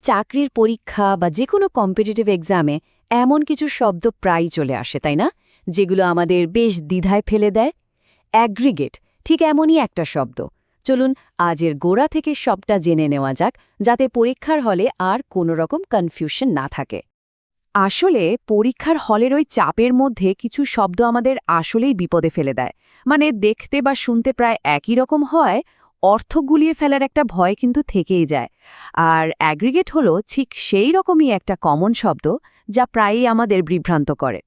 চাকরির পরীক্ষা বা যে কোনো কম্পিটিটিভ এক্সামে এমন কিছু শব্দ প্রায়ই চলে আসে তাই না, যেগুলো আমাদের বেশ দ্বিধায় ফেলে দেয়। অ্যাগ্রিগেট ঠিক এমনই একটা শব্দ। চলুন আজের গোড়া থেকে সবটা জেনে নেওয়া যাক, যাতে পরীক্ষার হলে আর কোনো রকম কনফিউশন না থাকে। আসলে পরীক্ষার হলের ওই চাপের মধ্যে কিছু শব্দ আমাদের আসলেই বিপদে ফেলে দেয়। মানে দেখতে বা শুনতে প্রায় একই রকম হয়, অর্থ গুলিয়ে ফেলার একটা ভয় কিন্তু থেকেই যায়। আর অ্যাগ্রিগেট হলো ঠিক সেই রকমই একটা কমন শব্দ, যা প্রায়ই আমাদের বিভ্রান্ত করে।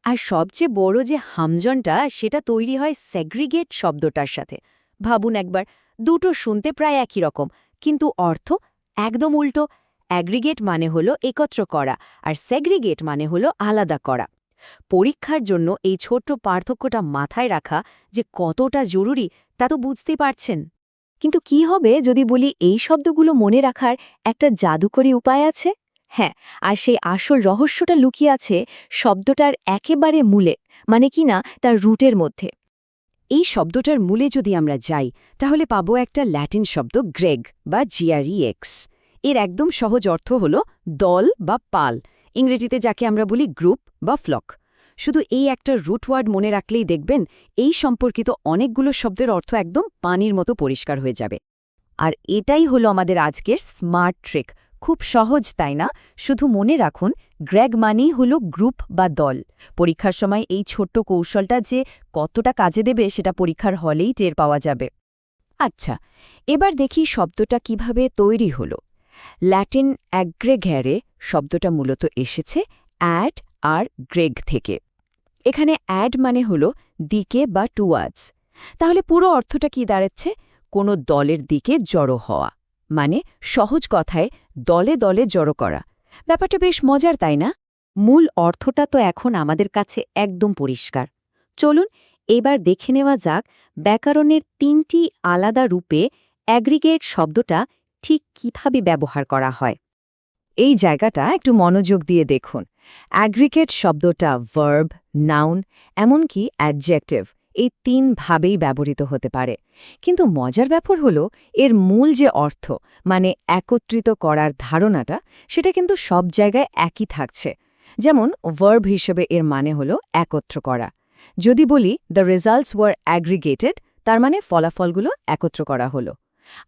আর সবচেয়ে বড় যে হামজনটা, সেটা তৈরি হয় সেগ্রিগেট শব্দটার সাথে। ভাবুন একবার, দুটো শুনতে প্রায় একই রকম, কিন্তু অর্থ একদম উল্টো। অ্যাগ্রিগেট মানে হলো একত্র করা, আর সেগ্রিগেট মানে হলো আলাদা করা। পরীক্ষার জন্য এই ছোট্ট পার্থক্যটা মাথায় রাখা যে কতটা জরুরি, তা তো বুঝতেই পারছেন। কিন্তু কি হবে যদি বলি এই শব্দগুলো মনে রাখার একটা জাদুকরী উপায় আছে? হ্যাঁ, আর সেই আসল রহস্যটা লুকিয়ে আছে শব্দটার একেবারে মূলে, মানে কি না তার রুটের মধ্যে। এই শব্দটার মূলে যদি আমরা যাই, তাহলে পাবো একটা ল্যাটিন শব্দ গ্রেগ বা GREX। এর একদম সহজ অর্থ হল দল বা পাল, ইংরেজিতে যাকে আমরা বলি গ্রুপ বা ফ্লক। শুধু এই একটা রুট ওয়ার্ড মনে রাখলেই দেখবেন এই সম্পর্কিত অনেকগুলো শব্দের অর্থ একদম পানির মতো পরিষ্কার হয়ে যাবে। আর এটাই হলো আমাদের আজকের স্মার্ট ট্রিক। খুব সহজ তাই না? শুধু মনে রাখুন, গ্রেগ মানেই হলো গ্রুপ বা দল। পরীক্ষার সময় এই ছোট্ট কৌশলটা যে কতটা কাজে দেবে সেটা পরীক্ষার হলেই টের পাওয়া যাবে। আচ্ছা, এবার দেখি শব্দটা কিভাবে তৈরি হলো। ল্যাটিন অ্যাগ্রেগ্যারে শব্দটা মূলত এসেছে অ্যাড আর গ্রেগ থেকে। এখানে অ্যাড মানে হলো দিকে বা টুয়ার্ডস। তাহলে পুরো অর্থটা কি দাঁড়াচ্ছে? কোনো দলের দিকে জড়ো হওয়া, মানে সহজ কথায় দলে দলে জড়ো করা। ব্যাপারটা বেশ মজার তাই না? মূল অর্থটা তো এখন আমাদের কাছে একদম পরিষ্কার। চলুন এবার দেখে নেওয়া যাক ব্যাকরণের ৩টি আলাদা রূপে অ্যাগ্রিগেট শব্দটা ঠিক কিভাবে ব্যবহার করা হয়। এই জায়গাটা একটু মনোযোগ দিয়ে দেখুন। অ্যাগ্রিগেট শব্দটা ভার্ব, নাউন, এমনকি অ্যাডজেক্টিভ, এই ৩ ভাবেই ব্যবহৃত হতে পারে। কিন্তু মজার ব্যাপার হলো এর মূল যে অর্থ, মানে একত্রিত করার ধারণাটা, সেটা কিন্তু সব জায়গায় একই থাকছে। যেমন ভার্ব হিসেবে এর মানে হলো একত্র করা। যদি বলি দ্য রেজাল্টস ওয়ার অ্যাগ্রিগেটেড, তার মানে ফলাফলগুলো একত্র করা হলো।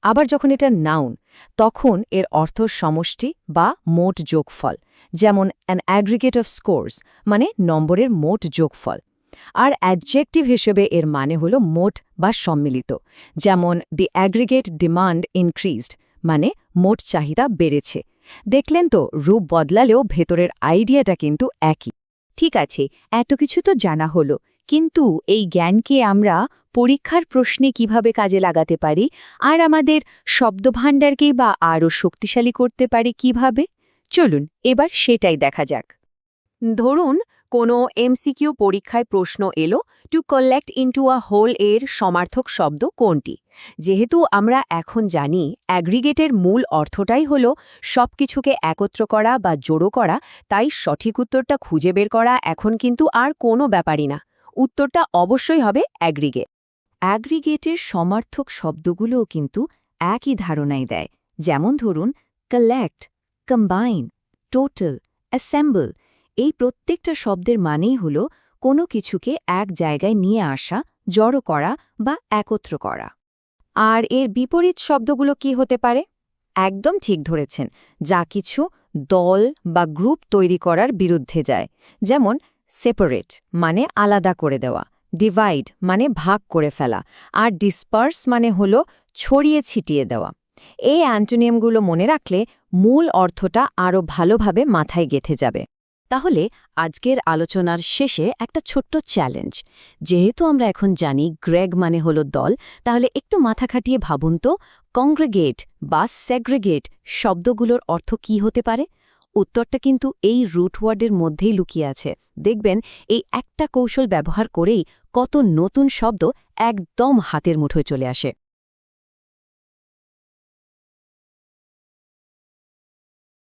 আবার যখন এটা নাউন, তখন এর অর্থ সমষ্টি বা মোট যোগফল, যেমন অ্যান অ্যাগ্রিগেট অফ স্কোরস, মানে নম্বরের মোট যোগফল। আর অ্যাডজেক্টিভ হিসেবে এর মানে হলো মোট বা সম্মিলিত, যেমন দি অ্যাগ্রিগেট ডিমান্ড ইনক্রিজড, মানে মোট চাহিদা বেড়েছে। দেখলেন তো, রূপ বদলালেও ভেতরের আইডিয়াটা কিন্তু একই। ঠিক আছে, এত কিছু তো জানা হলো, কিন্তু এই জ্ঞানকে আমরা পরীক্ষার প্রশ্নে কিভাবে কাজে লাগাতে পারি, আর আমাদের শব্দভাণ্ডারকেই বা আরও শক্তিশালী করতে পারি কিভাবে? চলুন এবার সেটাই দেখা যাক। ধরুন কোনো MCQ পরীক্ষায় প্রশ্ন এলো, to collect into a whole এর সমার্থক শব্দ কোনটি? যেহেতু আমরা এখন জানি অ্যাগ্রিগেটের মূল অর্থটাই হলো সবকিছুকে একত্র করা বা জড়ো করা, তাই সঠিক উত্তরটা খুঁজে বের করা এখন কিন্তু আর কোনো ব্যাপারই না। উত্তরটা অবশ্যই হবে অ্যাগ্রিগেট। অ্যাগ্রিগেটের সমার্থক শব্দগুলোও কিন্তু একই ধারণাই দেয়। যেমন ধরুন কালেক্ট, কম্বাইন, টোটাল, অ্যাসেম্বল। এই প্রত্যেকটা শব্দের মানেই হল কোনো কিছুকে এক জায়গায় নিয়ে আসা, জড়ো করা বা একত্র করা। আর এর বিপরীত শব্দগুলো কি হতে পারে? একদম ঠিক ধরেছেন, যা কিছু দল বা গ্রুপ তৈরি করার বিরুদ্ধে যায়। যেমন সেপারেট মানে আলাদা করে দেওয়া, ডিভাইড মানে ভাগ করে ফেলা, আর ডিসপার্স মানে হল ছড়িয়ে ছিটিয়ে দেওয়া। এই অ্যান্টোনিয়ামগুলো মনে রাখলে মূল অর্থটা আরও ভালোভাবে মাথায় গেঁথে যাবে। তাহলে আজকের আলোচনার শেষে একটা ছোট্ট চ্যালেঞ্জ। যেহেতু আমরা এখন জানি গ্রেগ মানে হলো দল, তাহলে একটু মাথা খাটিয়ে ভাবুন তো, কংগ্রেগেট বা সেগ্রেগেট শব্দগুলোর অর্থ কি হতে পারে? উত্তরটা কিন্তু এই রুটওয়ার্ডের মধ্যেই লুকিয়ে আছে। দেখবেন এই একটা কৌশল ব্যবহার করেই কত নতুন শব্দ একদম হাতের মুঠোয় চলে আসে।